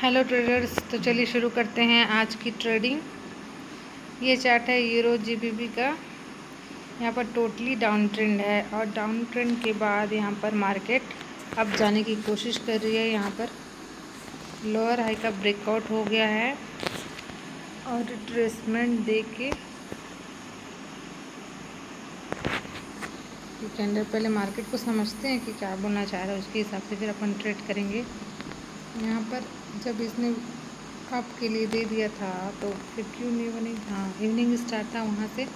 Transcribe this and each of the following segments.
Hello traders, तो चलिए शुरू करते हैं आज की ट्रेडिंग। ये चार्ट है यूरो जीबीपी का। यहाँ पर टोटली डाउन ट्रेंड है और डाउन ट्रेंड के बाद यहाँ पर मार्केट अब जाने की कोशिश कर रही है। यहाँ पर लोअर हाई का ब्रेकआउट हो गया है और रिट्रेसमेंट दे के कैंडल पहले मार्केट को समझते हैं कि क्या बोलना चाह रहा है, उसके हिसाब से फिर अपन ट्रेड करेंगे। यहाँ पर जब इसने अप के लिए दे दिया था तो फिर क्यों नहीं बनी? हाँ, इवनिंग स्टार्ट था वहाँ से।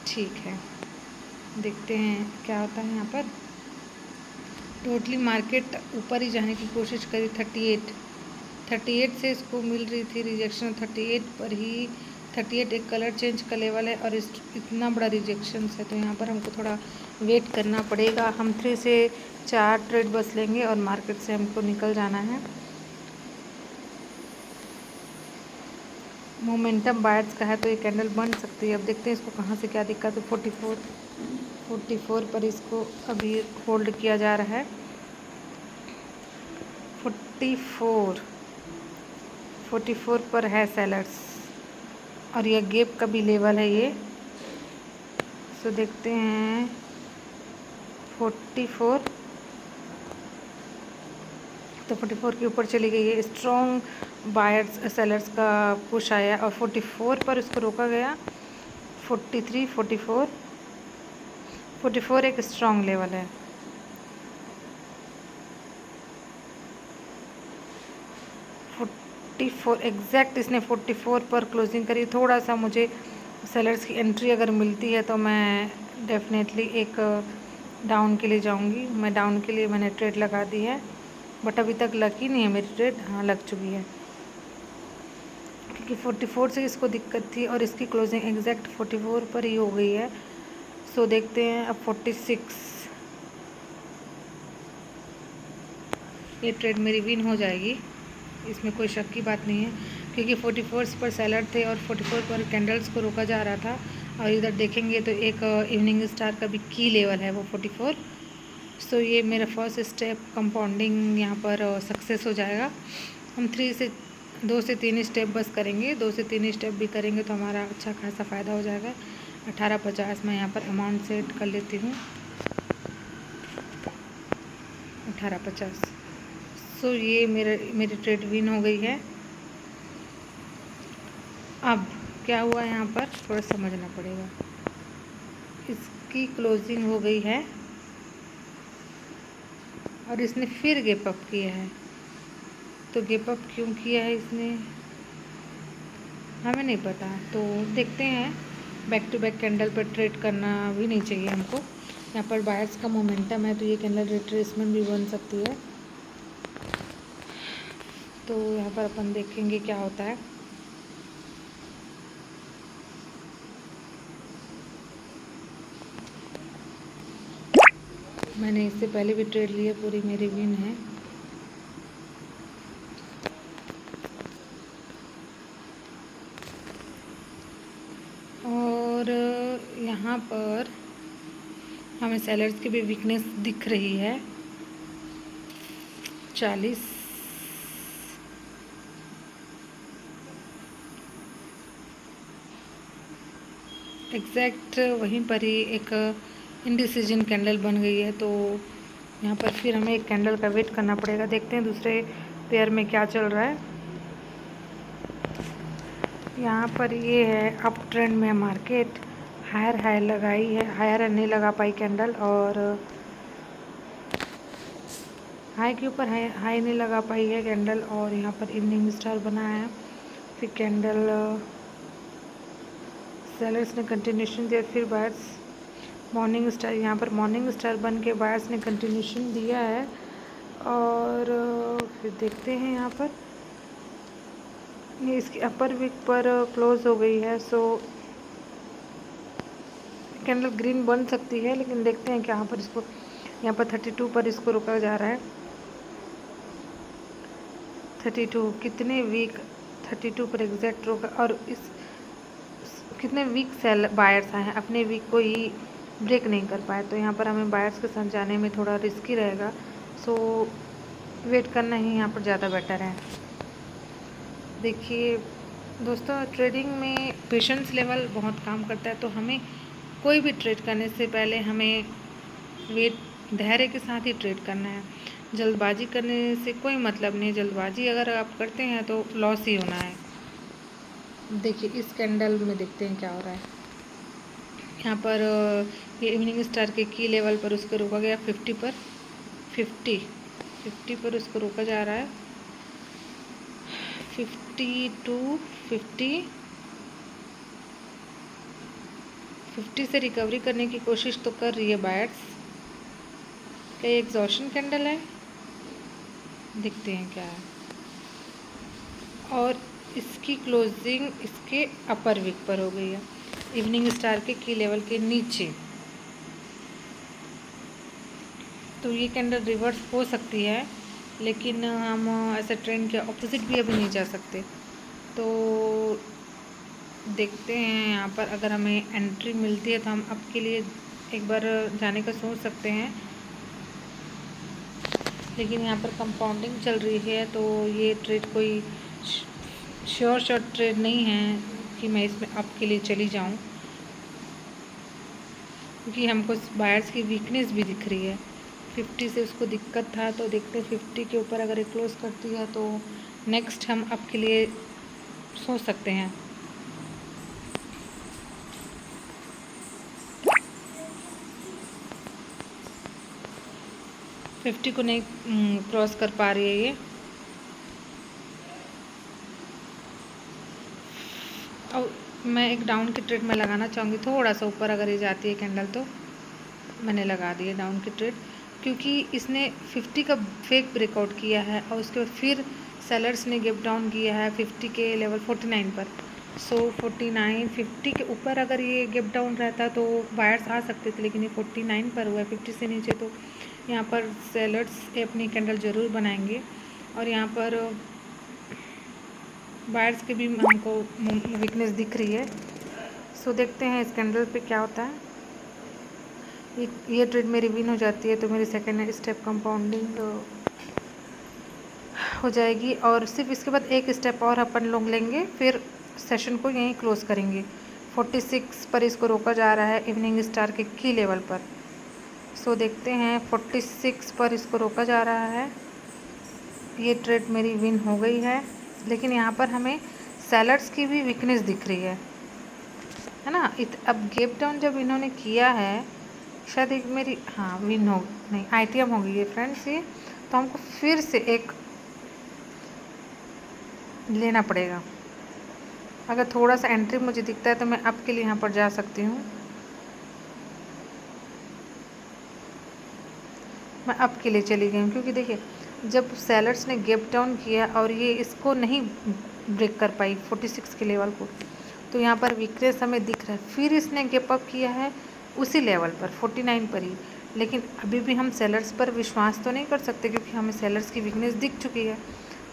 ठीक है, देखते हैं क्या होता है। यहाँ पर टोटली मार्केट ऊपर ही जाने की कोशिश करी। 38 से इसको मिल रही थी रिजेक्शन। 38 पर ही 38 एक कलर चेंज का लेवल है और इतना बड़ा रिजेक्शन है, तो यहाँ पर हमको थोड़ा वेट करना पड़ेगा। हम 3 से 4 ट्रेड बस लेंगे और मार्केट से हमको निकल जाना है। मोमेंटम बायर्स का है तो ये कैंडल बन सकती है। अब देखते हैं इसको कहाँ से क्या दिक्कत है। 44 पर इसको अभी होल्ड किया जा रहा है। 44 पर है सेलर्स और यह गैप का भी लेवल है ये। सो देखते हैं 44 तो 44 के ऊपर चली गई है। स्ट्रॉन्ग बायर्स सेलर्स का पुश आया और 44 पर इसको रोका गया। 44 एक स्ट्रॉन्ग लेवल है। 44 एग्जैक्ट इसने 44 पर क्लोजिंग करी। थोड़ा सा मुझे सेलर्स की एंट्री अगर मिलती है तो मैं डेफिनेटली एक डाउन के लिए जाऊंगी। मैं डाउन के लिए मैंने ट्रेड लगा दी है, बट अभी तक लगी नहीं है मेरी ट्रेड। हाँ, लग चुकी है क्योंकि 44 से इसको दिक्कत थी और इसकी क्लोजिंग एग्जैक्ट 44 पर ही हो गई है। सो देखते हैं अब 46। ये ट्रेड मेरी विन हो जाएगी, इसमें कोई शक की बात नहीं है, क्योंकि 44 पर सेलर थे और 44 पर कैंडल्स को रोका जा रहा था। और इधर देखेंगे तो एक इवनिंग स्टार का भी की लेवल है वो 44। सो ये मेरा फर्स्ट स्टेप कंपाउंडिंग यहाँ पर सक्सेस हो जाएगा। हम 2 से 3 स्टेप बस करेंगे। 2 से 3 स्टेप भी करेंगे तो हमारा अच्छा खासा फ़ायदा हो जाएगा। 1850 मैं यहाँ पर अमाउंट सेट कर लेती हूँ। 1850। सो ये मेरी ट्रेड विन हो गई है। अब क्या हुआ यहाँ पर थोड़ा समझना पड़ेगा। इसकी क्लोजिंग हो गई है और इसने फिर गैप अप किया है। तो गैप अप क्यों किया है इसने, हमें नहीं पता। तो देखते हैं। बैक टू बैक कैंडल पर ट्रेड करना भी नहीं चाहिए हमको। यहाँ पर बायर्स का मोमेंटम है तो ये कैंडल रिट्रेसमेंट भी बन सकती है। तो यहाँ पर अपन देखेंगे क्या होता है। मैंने इससे पहले भी ट्रेड लिए, पूरी मेरी विन है। और यहाँ पर हमें सेलर्स की भी वीकनेस दिख रही है। 40 एग्जैक्ट वहीं पर ही एक इनडिसीजन कैंडल बन गई है। तो यहाँ पर फिर हमें एक कैंडल का वेट करना पड़ेगा। देखते हैं दूसरे पेयर में क्या चल रहा है। यहाँ पर ये है अप ट्रेंड में मार्केट। हायर हाई लगाई है, हायर नहीं लगा पाई कैंडल, और हाई के ऊपर हाई नहीं लगा पाई है कैंडल। और यहाँ पर इवनिंग स्टार बना है। फिर कैंडल सेलर्स ने कंटिन्यूशन दिया, फिर बायर्स मॉर्निंग स्टार, यहाँ पर मॉर्निंग स्टार बन के बायर्स ने कंटिन्यूशन दिया है। और फिर देखते हैं यहाँ पर ये इसकी अपर वीक पर क्लोज हो गई है। सो कैंडल ग्रीन बन सकती है, लेकिन देखते हैं कि यहाँ पर इसको, यहाँ पर 32 पर इसको रोका जा रहा है। 32 कितने वीक, 32 पर एग्जैक्ट रोका। और इस कितने वीक सेल बायर्स आए हैं, अपने वीक को ही ब्रेक नहीं कर पाए। तो यहाँ पर हमें बायर्स के साथ जाने में थोड़ा रिस्की रहेगा। सो वेट करना ही यहाँ पर ज़्यादा बेटर है। देखिए दोस्तों, ट्रेडिंग में पेशेंस लेवल बहुत काम करता है। तो हमें कोई भी ट्रेड करने से पहले हमें वेट धैर्य के साथ ही ट्रेड करना है। जल्दबाजी करने से कोई मतलब नहीं। जल्दबाजी अगर आप करते हैं तो लॉस ही होना है। देखिए इस कैंडल में देखते हैं क्या हो रहा है। यहाँ पर ये इवनिंग स्टार के की लेवल पर उसको रोका गया 50 पर। 50 पर उसको रोका जा रहा है। 50 टू 50 से रिकवरी करने की कोशिश तो कर रही है बायर्स। क्या ये एग्जॉशन कैंडल है? देखते हैं क्या है। और इसकी क्लोजिंग इसके अपर वीक पर हो गई है, इवनिंग स्टार के की लेवल के नीचे। तो ये कैंडल रिवर्स हो सकती है, लेकिन हम ऐसे ट्रेंड के ऑपोजिट भी अभी नहीं जा सकते। तो देखते हैं यहाँ पर अगर हमें एंट्री मिलती है तो हम अब के लिए एक बार जाने का सोच सकते हैं। लेकिन यहाँ पर कंपाउंडिंग चल रही है, तो ये ट्रेड कोई श्योर शॉट ट्रेड नहीं है कि मैं इसमें अब के लिए चली जाऊँ, क्योंकि हमको बायर्स की वीकनेस भी दिख रही है। 50 से उसको दिक्कत था, तो देखते 50 के ऊपर अगर ये क्लोज करती है तो नेक्स्ट हम अब के लिए सोच सकते हैं। फिफ्टी को नहीं क्रॉस कर पा रही है ये। और मैं एक डाउन की ट्रेड में लगाना चाहूँगी, थोड़ा सा ऊपर अगर ये जाती है कैंडल तो मैंने लगा दी है डाउन की ट्रेड, क्योंकि इसने 50 का फेक ब्रेकआउट किया है और उसके बाद फिर सेलर्स ने गैप डाउन किया है 50 के लेवल 49 पर। सो 49 50 के ऊपर अगर ये गैप डाउन रहता तो बायर्स आ सकते थे, लेकिन ये 49 पर हुआ है 50 से नीचे। तो यहाँ पर सेलर्स अपनी कैंडल ज़रूर बनाएंगे और यहाँ पर बायर्स के भी हमको वीकनेस दिख रही है। सो देखते हैं इस कैंडल पे क्या होता है। ये ट्रेड मेरी विन हो जाती है तो मेरी सेकेंड स्टेप कंपाउंडिंग हो जाएगी, और सिर्फ इसके बाद एक स्टेप और अपन लोग लेंगे, फिर सेशन को यहीं क्लोज करेंगे। 46 पर इसको रोका जा रहा है इवनिंग स्टार के की लेवल पर। सो देखते हैं 46 पर इसको रोका जा रहा है। ये ट्रेड मेरी विन हो गई है, लेकिन यहाँ पर हमें सेलर्स की भी वीकनेस दिख रही है ना। अब गैप डाउन जब इन्होंने किया है, शायद एक मेरी विन हो नहीं आईटीएम हो गई है फ्रेंड्स ये। तो हमको फिर से एक लेना पड़ेगा। अगर थोड़ा सा एंट्री मुझे दिखता है तो मैं अब के लिए यहाँ पर जा सकती हूँ। मैं अब के लिए चली गई हूँ, क्योंकि देखिए जब सेलर्स ने गैप डाउन किया और ये इसको नहीं ब्रेक कर पाई 46 के लेवल को, तो यहाँ पर वीकनेस हमें दिख रहा है। फिर इसने गैप अप किया है उसी लेवल पर 49 पर ही, लेकिन अभी भी हम सेलर्स पर विश्वास तो नहीं कर सकते, क्योंकि हमें सेलर्स की वीकनेस दिख चुकी है।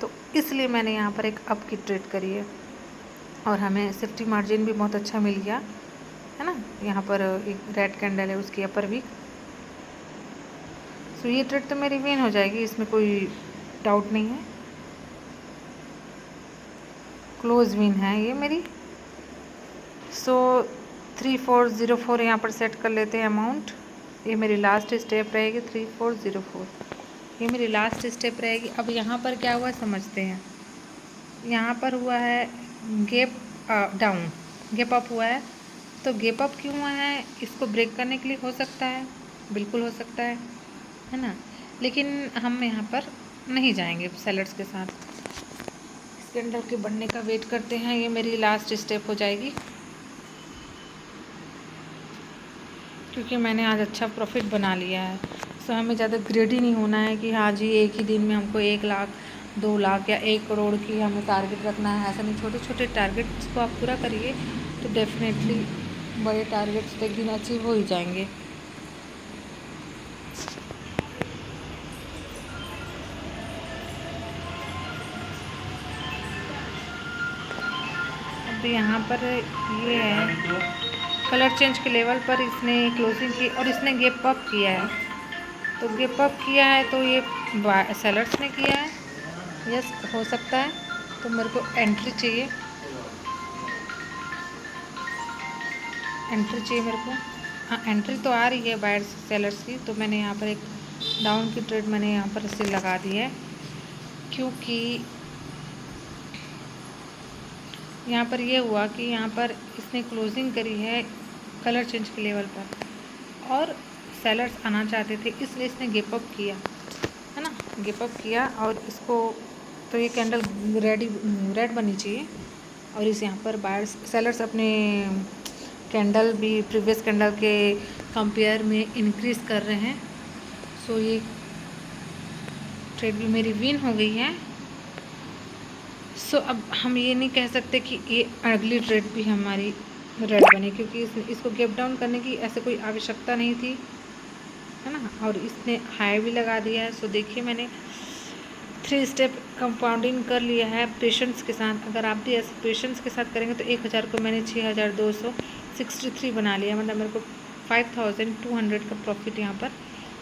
तो इसलिए मैंने यहाँ पर एक अप की ट्रेड करी है और हमें सेफ्टी मार्जिन भी बहुत अच्छा मिल गया है ना। यहाँ पर एक रेड कैंडल है उसकी अपर वीक। सो ये ट्रेड तो मेरी विन हो जाएगी, इसमें कोई डाउट नहीं है। क्लोज विन है ये मेरी। सो 3404 यहाँ पर सेट कर लेते हैं अमाउंट। ये मेरी लास्ट स्टेप रहेगी 3404, ये मेरी लास्ट स्टेप रहेगी। अब यहाँ पर क्या हुआ समझते हैं। यहाँ पर हुआ है गैप डाउन, गैप अप हुआ है। तो गैप अप क्यों हुआ है, इसको ब्रेक करने के लिए हो सकता है, बिल्कुल हो सकता है ना। लेकिन हम यहाँ पर नहीं जाएंगे सेलर्स के साथ, इस कैंडल के बनने का वेट करते हैं। ये मेरी लास्ट स्टेप हो जाएगी, क्योंकि मैंने आज अच्छा प्रॉफिट बना लिया है। सो हमें ज़्यादा ग्रेडी नहीं होना है कि हाँ जी एक ही दिन में हमको 1 लाख 2 लाख या 1 करोड़ की हमें टारगेट रखना है। ऐसा नहीं, छोटे छोटे टारगेट्स को आप पूरा करिए तो डेफिनेटली बड़े टारगेट्स तो एक दिन अचीव हो ही जाएंगे। अब यहाँ पर ये है कलर चेंज के लेवल पर इसने क्लोजिंग की और इसने गैप अप किया है। तो गैप अप किया है तो ये सेलर्स ने किया है, यस हो सकता है। तो मेरे को एंट्री चाहिए, एंट्री चाहिए मेरे को। हाँ, एंट्री तो आ रही है बायर्स सेलर्स की, तो मैंने यहाँ पर एक डाउन की ट्रेड मैंने यहाँ पर से लगा दी है, क्योंकि यहाँ पर ये हुआ कि यहाँ पर इसने क्लोजिंग करी है कलर चेंज के लेवल पर और सेलर्स आना चाहते थे, इसलिए इसने गिव अप किया, है ना, गिव अप किया। और इसको तो ये कैंडल रेड बननी चाहिए, और इस यहाँ पर बायर्स सेलर्स अपने कैंडल भी प्रीवियस कैंडल के कंपेयर में इंक्रीज़ कर रहे हैं। सो ये ट्रेड भी मेरी विन हो गई है। सो अब हम ये नहीं कह सकते कि ये अगली ट्रेड भी हमारी रेड बने, क्योंकि इसको गैप डाउन करने की ऐसे कोई आवश्यकता नहीं थी, है ना, और इसने हाई भी लगा दिया है। सो देखिए मैंने 3 स्टेप कंपाउंडिंग कर लिया है पेशेंस के साथ। अगर आप भी ऐसे पेशेंस के साथ करेंगे तो 1000 को मैंने 6263 बना लिया, मतलब मेरे को 5200 का प्रॉफिट यहाँ पर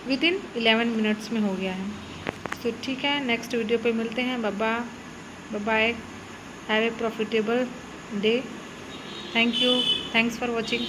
विदिन 11 मिनट्स में हो गया है। तो ठीक है, नेक्स्ट वीडियो पे मिलते हैं। Bye, have a profitable day. Thank you, thanks for watching.